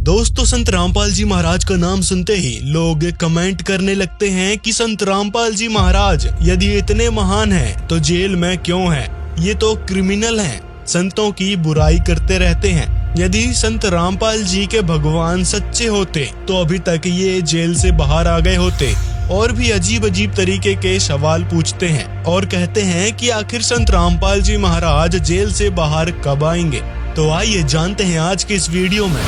दोस्तों, संत रामपाल जी महाराज का नाम सुनते ही लोग कमेंट करने लगते हैं कि संत रामपाल जी महाराज यदि इतने महान हैं तो जेल में क्यों हैं? ये तो क्रिमिनल हैं, संतों की बुराई करते रहते हैं। यदि संत रामपाल जी के भगवान सच्चे होते तो अभी तक ये जेल से बाहर आ गए होते। और भी अजीब अजीब तरीके के सवाल पूछते हैं और कहते हैं कि आखिर संत रामपाल जी महाराज जेल से बाहर कब आएंगे। तो आइए जानते हैं आज के इस वीडियो में।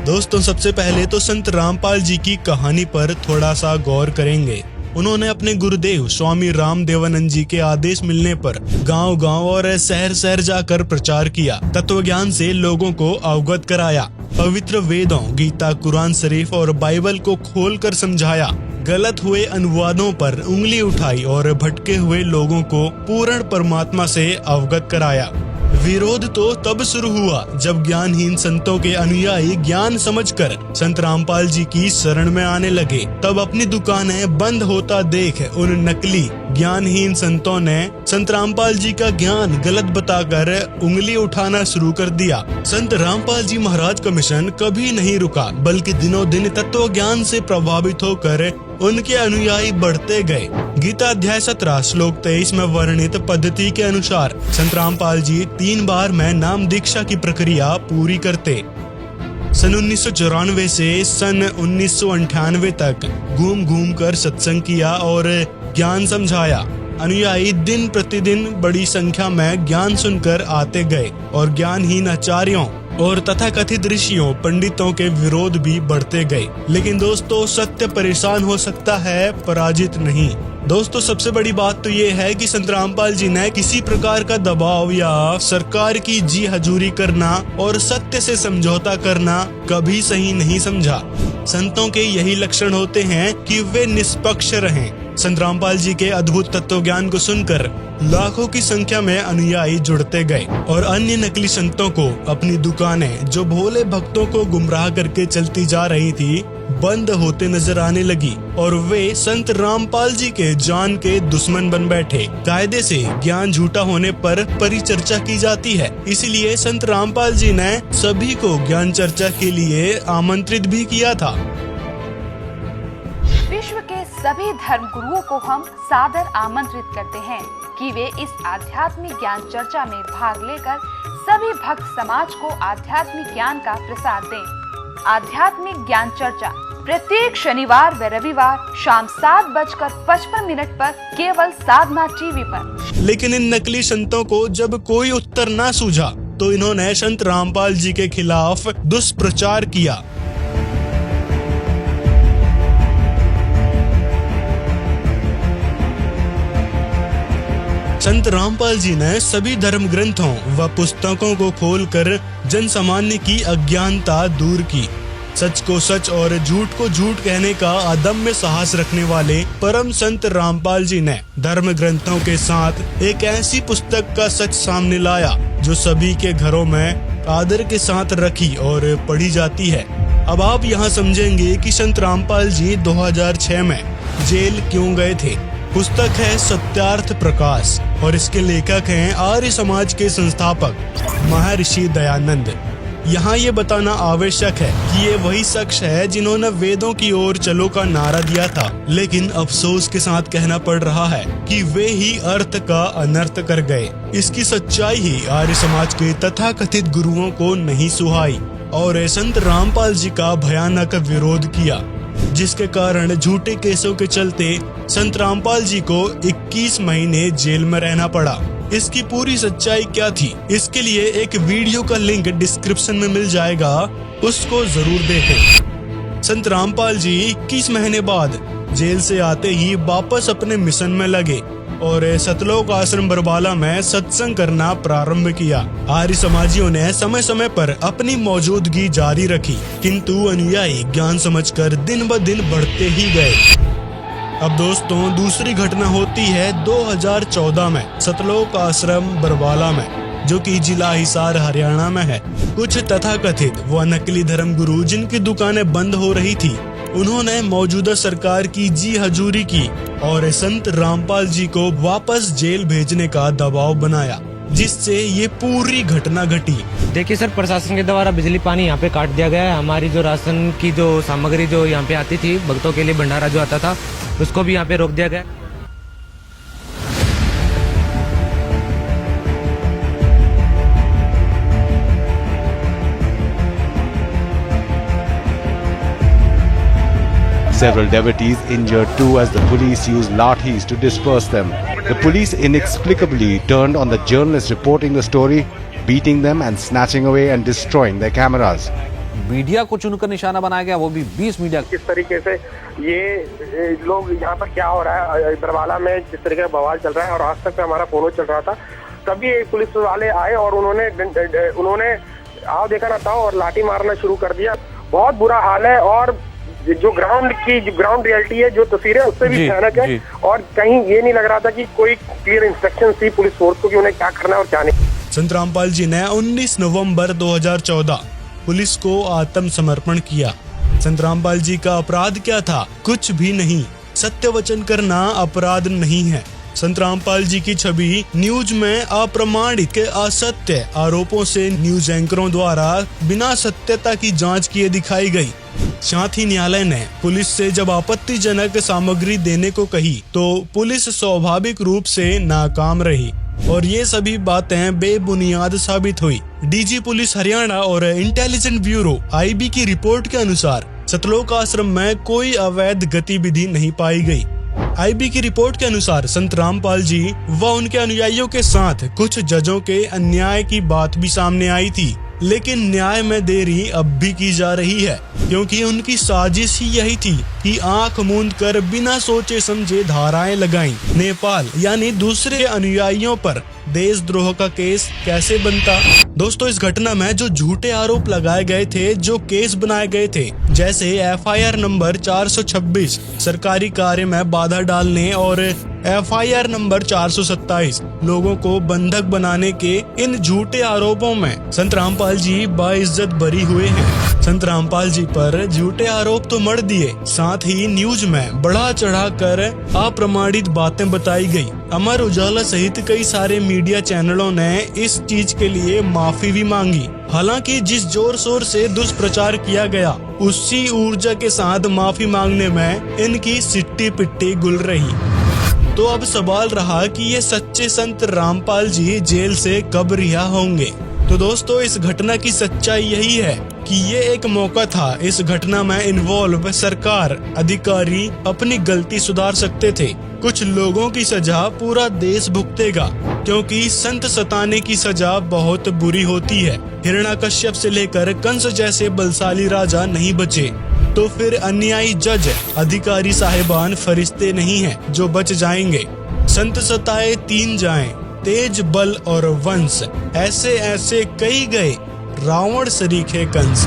दोस्तों, सबसे पहले तो संत रामपाल जी की कहानी पर थोड़ा सा गौर करेंगे। उन्होंने अपने गुरुदेव स्वामी रामदेवानंद जी के आदेश मिलने पर गांव-गांव और शहर-शहर जाकर प्रचार किया, तत्वज्ञान से लोगों को अवगत कराया, पवित्र वेदों गीता, कुरान शरीफ और बाइबल को खोलकर समझाया, गलत हुए अनुवादों पर उंगली उठाई और भटके हुए लोगों को पूर्ण परमात्मा से अवगत कराया। विरोध तो तब शुरू हुआ जब ज्ञानहीन संतों के अनुयायी ज्ञान समझकर संत रामपाल जी की शरण में आने लगे। तब अपनी दुकानें बंद होता देख उन नकली ज्ञानहीन संतों ने संत रामपाल जी का ज्ञान गलत बताकर उंगली उठाना शुरू कर दिया। संत रामपाल जी महाराज का मिशन कभी नहीं रुका, बल्कि दिनों दिन तत्व ज्ञान से प्रभावित होकर उनके अनुयायी बढ़ते गए। गीता अध्याय 17 श्लोक 23 में वर्णित पद्धति के अनुसार संत रामपाल जी 3 बार में नाम दीक्षा की प्रक्रिया पूरी करते। सन 1994 से सन 1998 तक घूम घूम कर सत्संग किया और ज्ञान समझाया। अनुयायी दिन प्रतिदिन बड़ी संख्या में ज्ञान सुनकर आते गए और ज्ञानहीन आचार्यों और तथाकथित ऋषियों पंडितों के विरोध भी बढ़ते गए। लेकिन दोस्तों, सत्य परेशान हो सकता है, पराजित नहीं। दोस्तों, सबसे बड़ी बात तो ये है कि संत रामपाल जी ने किसी प्रकार का दबाव या सरकार की जी हजूरी करना और सत्य से समझौता करना कभी सही नहीं समझा। संतों के यही लक्षण होते हैं कि वे निष्पक्ष रहें। संत रामपाल जी के अद्भुत तत्व ज्ञान को सुनकर लाखों की संख्या में अनुयायी जुड़ते गए और अन्य नकली संतों को अपनी दुकानें, जो भोले भक्तों को गुमराह करके चलती जा रही थी, बंद होते नजर आने लगी और वे संत रामपाल जी के जान के दुश्मन बन बैठे। कायदे से ज्ञान झूठा होने पर परिचर्चा की जाती है, इसलिए संत रामपाल जी ने सभी को ज्ञान चर्चा के लिए आमंत्रित भी किया था। विश्व के सभी धर्म गुरुओं को हम सादर आमंत्रित करते हैं कि वे इस आध्यात्मिक ज्ञान चर्चा में भाग लेकर सभी भक्त समाज को आध्यात्मिक ज्ञान का प्रसाद दें। आध्यात्मिक ज्ञान चर्चा प्रत्येक शनिवार व रविवार शाम 7:55 पर केवल साधना टीवी पर। लेकिन इन नकली संतों को जब कोई उत्तर न सूझा तो इन्होंने संत रामपाल जी के खिलाफ दुष्प्रचार किया। संत रामपाल जी ने सभी धर्म ग्रंथों व पुस्तकों को खोलकर जन सामान्य की अज्ञानता दूर की। सच को सच और झूठ को झूठ कहने का अदम्य साहस रखने वाले परम संत रामपाल जी ने धर्म ग्रंथों के साथ एक ऐसी पुस्तक का सच सामने लाया जो सभी के घरों में आदर के साथ रखी और पढ़ी जाती है। अब आप यहाँ समझेंगे कि संत रामपाल जी 2006 में जेल क्यों गए थे। पुस्तक है सत्यार्थ प्रकाश और इसके लेखक हैं आर्य समाज के संस्थापक महर्षि दयानंद। यहाँ ये बताना आवश्यक है कि ये वही शख्स है जिन्होंने वेदों की ओर चलो का नारा दिया था, लेकिन अफसोस के साथ कहना पड़ रहा है कि वे ही अर्थ का अनर्थ कर गए। इसकी सच्चाई ही आर्य समाज के तथाकथित गुरुओं को नहीं सुहाई और संत रामपाल जी का भयानक विरोध किया, जिसके कारण झूठे केसों के चलते संत रामपाल जी को 21 महीने जेल में रहना पड़ा। इसकी पूरी सच्चाई क्या थी, इसके लिए एक वीडियो का लिंक डिस्क्रिप्शन में मिल जाएगा, उसको जरूर देखें। संत रामपाल जी 21 महीने बाद जेल से आते ही वापस अपने मिशन में लगे और सतलोक आश्रम बरबाला में सत्संग करना प्रारंभ किया। आर्य समाजियों ने समय समय पर अपनी मौजूदगी जारी रखी, किंतु अनुयायी ज्ञान समझकर दिन ब दिन बढ़ते ही गए। अब दोस्तों, दूसरी घटना होती है 2014 में सतलोक आश्रम बरबाला में, जो कि जिला हिसार हरियाणा में है। कुछ तथाकथित व नकली धर्म गुरु जिनकी दुकानें बंद हो रही थी, उन्होंने मौजूदा सरकार की जी हजूरी की और संत रामपाल जी को वापस जेल भेजने का दबाव बनाया, जिससे ये पूरी घटना घटी। देखिए सर, प्रशासन के द्वारा बिजली पानी यहाँ पे काट दिया गया है। हमारी जो राशन की जो सामग्री जो यहाँ पे आती थी, भक्तों के लिए भंडारा जो आता था, उसको भी यहाँ पे रोक दिया गया। Several devotees injured too as the police used lathis to disperse them. The police inexplicably turned on the journalists reporting the story, beating them and snatching away and destroying their cameras. Media को चुनकर निशाना बनाया गया, वो भी 20 media. किस तरीके से ये लोग यहाँ पर क्या हो रहा है, बरवाला में जिस तरीके का बवाल चल रहा है, और आज तक पे हमारा फोन चल रहा था, तभी पुलिस वाले आए और उन्होंने आओ देखा ना था और लाठी मारना शुरू कर दिया। बहुत बुरा हाल है और जो ग्राउंड रियलिटी है, जो तस्वीरें उससे भी भयानक है और कहीं ये नहीं लग रहा था कि कोई क्लियर इंस्ट्रक्शन थी पुलिस फोर्स को कि उन्हें क्या करना है और क्या नहीं। संत रामपाल जी ने 19 नवंबर 2014 पुलिस को आत्मसमर्पण किया। संत रामपाल जी का अपराध क्या था? कुछ भी नहीं। सत्य वचन करना अपराध नहीं है। संत रामपाल जी की छवि न्यूज में अप्रमाणित के असत्य आरोपों से न्यूज एंकरों द्वारा बिना सत्यता की जांच किए दिखाई गई। साथ ही न्यायालय ने पुलिस से जब आपत्तिजनक सामग्री देने को कही तो पुलिस स्वाभाविक रूप से नाकाम रही और ये सभी बातें बेबुनियाद साबित हुई। डीजी पुलिस हरियाणा और इंटेलिजेंस ब्यूरो IB की रिपोर्ट के अनुसार सतलोक आश्रम में कोई अवैध गतिविधि नहीं पाई गई। IB की रिपोर्ट के अनुसार संत रामपाल जी व उनके अनुयायियों के साथ कुछ जजों के अन्याय की बात भी सामने आई थी, लेकिन न्याय में देरी अब भी की जा रही है, क्योंकि उनकी साजिश ही यही थी कि आंख मूंद कर बिना सोचे समझे धाराएं लगाईं। नेपाल यानी दूसरे अनुयायियों पर देशद्रोह का केस कैसे बनता? दोस्तों, इस घटना में जो झूठे आरोप लगाए गए थे, जो केस बनाए गए थे, जैसे FIR नंबर 426 सरकारी कार्य में बाधा डालने और FIR नंबर 427 लोगों को बंधक बनाने के इन झूठे आरोपों में संत रामपाल जी बाइज्जत बरी हुए हैं। संत रामपाल जी पर झूठे आरोप तो मढ़ दिए, साथ ही न्यूज में बढ़ा चढ़ा कर अप्रमाणित बातें बताई गई। अमर उजाला सहित कई सारे मीडिया चैनलों ने इस चीज के लिए माफी भी मांगी। हालांकि जिस जोर शोर से दुष्प्रचार किया गया, उसी ऊर्जा के साथ माफी मांगने में इनकी सिट्टी पिट्टी गुल रही। तो अब सवाल रहा कि ये सच्चे संत रामपाल जी जेल से कब रिहा होंगे? तो दोस्तों, इस घटना की सच्चाई यही है कि ये एक मौका था। इस घटना में इन्वॉल्व सरकार, अधिकारी अपनी गलती सुधार सकते थे। कुछ लोगों की सजा पूरा देश भुगतेगा, क्योंकि संत सताने की सजा बहुत बुरी होती है। हिरण्याकश्यप से लेकर कंस जैसे बलशाली राजा नहीं बचे, तो फिर अन्यायी जज, अधिकारी साहिबान फरिश्ते नहीं हैं जो बच जाएंगे। संत सताए 3 जाएं, तेज, बल और वंश, ऐसे ऐसे कई गए रावण सरीखे कंस।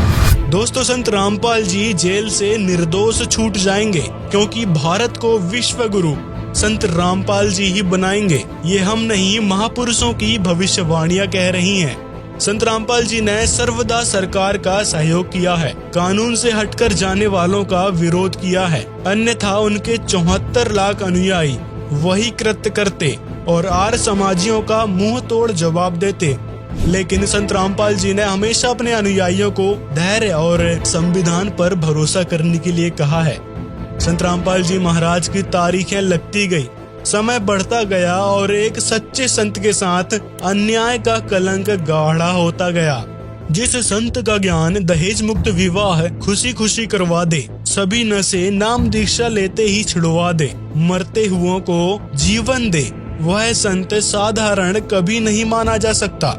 दोस्तों, संत रामपाल जी जेल से निर्दोष छूट जाएंगे, क्योंकि भारत को विश्व गुरु संत रामपाल जी ही बनाएंगे। ये हम नहीं, महापुरुषों की भविष्यवाणियां कह रही हैं। संत रामपाल जी ने सर्वदा सरकार का सहयोग किया है, कानून से हटकर जाने वालों का विरोध किया है, अन्यथा उनके 74 लाख अनुयायी वही कृत्य करते और आर्य समाजियों का मुंह तोड़ जवाब देते। लेकिन संत रामपाल जी ने हमेशा अपने अनुयायियों को धैर्य और संविधान पर भरोसा करने के लिए कहा है। संत रामपाल जी महाराज की तारीखें लगती गई, समय बढ़ता गया और एक सच्चे संत के साथ अन्याय का कलंक गाढ़ा होता गया। जिस संत का ज्ञान दहेज मुक्त विवाह खुशी खुशी करवा दे, सभी नशे नाम दीक्षा लेते ही छुड़वा दे, मरते हुओं को जीवन दे, वह संत साधारण कभी नहीं माना जा सकता।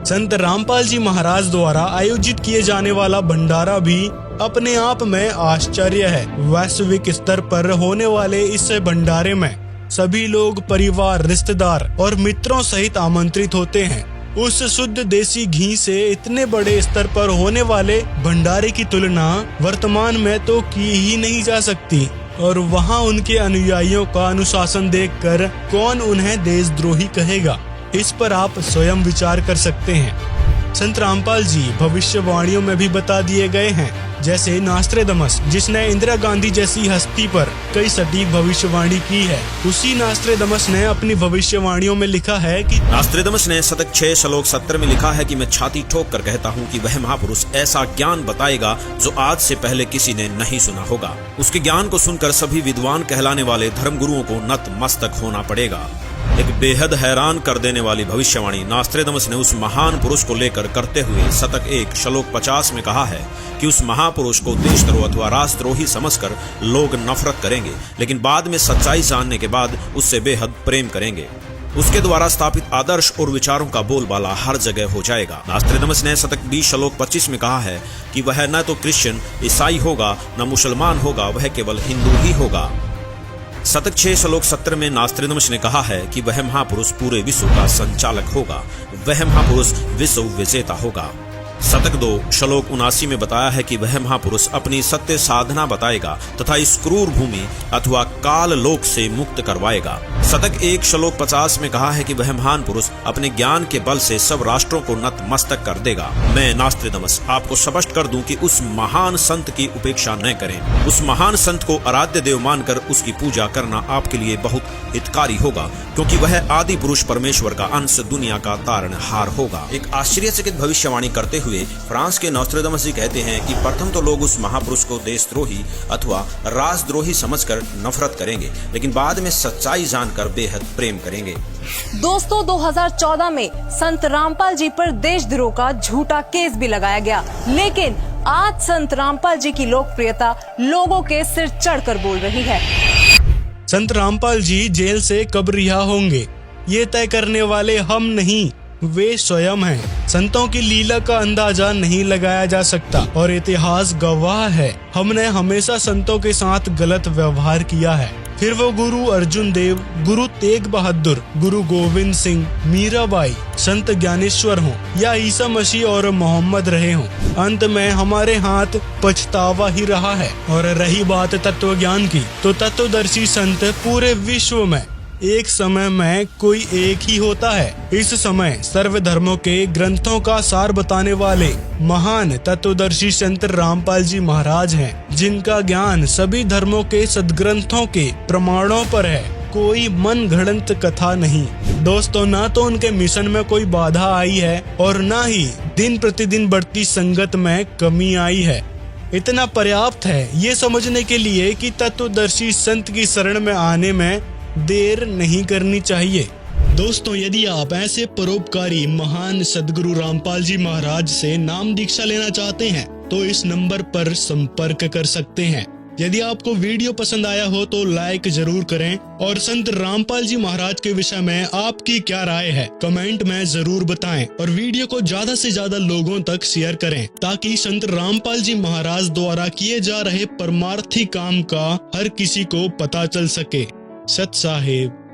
संत रामपाल जी महाराज द्वारा आयोजित किए जाने वाला भंडारा भी अपने आप में आश्चर्य है। वैश्विक स्तर पर होने वाले इस भंडारे में सभी लोग परिवार, रिश्तेदार और मित्रों सहित आमंत्रित होते हैं। उस शुद्ध देसी घी से इतने बड़े स्तर पर होने वाले भंडारे की तुलना वर्तमान में तो की ही नहीं जा सकती। और वहाँ उनके अनुयायियों का अनुशासन देखकर कौन उन्हें देशद्रोही कहेगा? इस पर आप स्वयं विचार कर सकते हैं। संत रामपाल जी भविष्यवाणियों में भी बता दिए गए हैं जैसे नास्ट्रेदमस, जिसने इंदिरा गांधी जैसी हस्ती पर कई सटीक भविष्यवाणी की है। उसी नास्ट्रेदमस ने अपनी भविष्यवाणियों में लिखा है कि नास्ट्रेदमस ने शतक 6 श्लोक 70 में लिखा है कि मैं छाती ठोक कर कहता हूँ कि वह महापुरुष ऐसा ज्ञान बताएगा जो आज से पहले किसी ने नहीं सुना होगा। उसके ज्ञान को सुनकर सभी विद्वान कहलाने वाले धर्मगुरुओं को नतमस्तक होना पड़ेगा। एक बेहद हैरान कर देने वाली भविष्यवाणी नास्ट्रेदमस ने उस महान पुरुष को लेकर करते हुए शतक 1 श्लोक 50 में कहा है कि उस महापुरुष को देशद्रोह अथवा राष्ट्रद्रोही समझकर लोग नफरत करेंगे, लेकिन बाद में सच्चाई जानने के बाद उससे बेहद प्रेम करेंगे। उसके द्वारा स्थापित आदर्श और विचारों का बोलबाला हर जगह हो जाएगा। नास्ट्रेदमस ने शतक 20 श्लोक 25 में कहा है कि वह न तो क्रिश्चियन ईसाई होगा न मुसलमान होगा, वह केवल हिंदू ही होगा। शतक 6 श्लोक 70 में नास्ट्रेदमस ने कहा है कि वह महापुरुष पूरे विश्व का संचालक होगा, वह महापुरुष विश्व विजेता होगा। शतक 2 श्लोक 79 में बताया है कि वह महापुरुष अपनी सत्य साधना बताएगा तथा इस क्रूर भूमि अथवा काल लोक से मुक्त करवाएगा। शतक 1 श्लोक 50 में कहा है कि वह महान पुरुष अपने ज्ञान के बल से सब राष्ट्रों को नतमस्तक कर देगा। मैं नास्ट्रेदमस आपको स्पष्ट कर दूं कि उस महान संत की उपेक्षा न करें। उस महान संत को आराध्य देव मानकर उसकी पूजा करना आपके लिए बहुत हितकारी होगा, क्योंकि वह आदि पुरुष परमेश्वर का अंश, दुनिया का तारणहार होगा। एक आश्चर्यचकित भविष्यवाणी करते हुए फ्रांस के नास्ट्रेदमस जी कहते हैं कि प्रथम तो लोग उस महापुरुष को देशद्रोही अथवा राष्ट्रद्रोही समझकर नफरत करेंगे, लेकिन बाद में सच्चाई जानकर बेहद प्रेम करेंगे। दोस्तों, 2014 में संत रामपाल जी पर देशद्रोह का झूठा केस भी लगाया गया, लेकिन आज संत रामपाल जी की लोकप्रियता लोगों के सिर चढ़कर बोल रही है। संत रामपाल जी जेल से कब रिहा होंगे, ये तय करने वाले हम नहीं, वे स्वयं हैं। संतों की लीला का अंदाजा नहीं लगाया जा सकता और इतिहास गवाह है, हमने हमेशा संतों के साथ गलत व्यवहार किया है। फिर वो गुरु अर्जुन देव, गुरु तेग बहादुर, गुरु गोविंद सिंह, मीराबाई, संत ज्ञानेश्वर हों या ईसा मसीह और मोहम्मद रहे हों, अंत में हमारे हाथ पछतावा ही रहा है। और रही बात तत्व ज्ञान की, तो तत्वदर्शी संत पूरे विश्व में एक समय में कोई एक ही होता है। इस समय सर्व धर्मों के ग्रंथों का सार बताने वाले महान तत्वदर्शी संत रामपाल जी महाराज हैं, जिनका ज्ञान सभी धर्मों के सदग्रंथों के प्रमाणों पर है, कोई मन घड़ंत कथा नहीं। दोस्तों, ना तो उनके मिशन में कोई बाधा आई है और ना ही दिन प्रतिदिन बढ़ती संगत में कमी आई है। इतना पर्याप्त है ये समझने के लिए कि तत्वदर्शी संत की शरण में आने में देर नहीं करनी चाहिए। दोस्तों, यदि आप ऐसे परोपकारी महान सदगुरु रामपाल जी महाराज से नाम दीक्षा लेना चाहते हैं तो इस नंबर पर संपर्क कर सकते हैं। यदि आपको वीडियो पसंद आया हो तो लाइक जरूर करें और संत रामपाल जी महाराज के विषय में आपकी क्या राय है कमेंट में जरूर बताएं और वीडियो को ज्यादा से ज्यादा लोगों तक शेयर करें, ताकि संत रामपाल जी महाराज द्वारा किए जा रहे परमार्थी काम का हर किसी को पता चल सके। सत साहेब।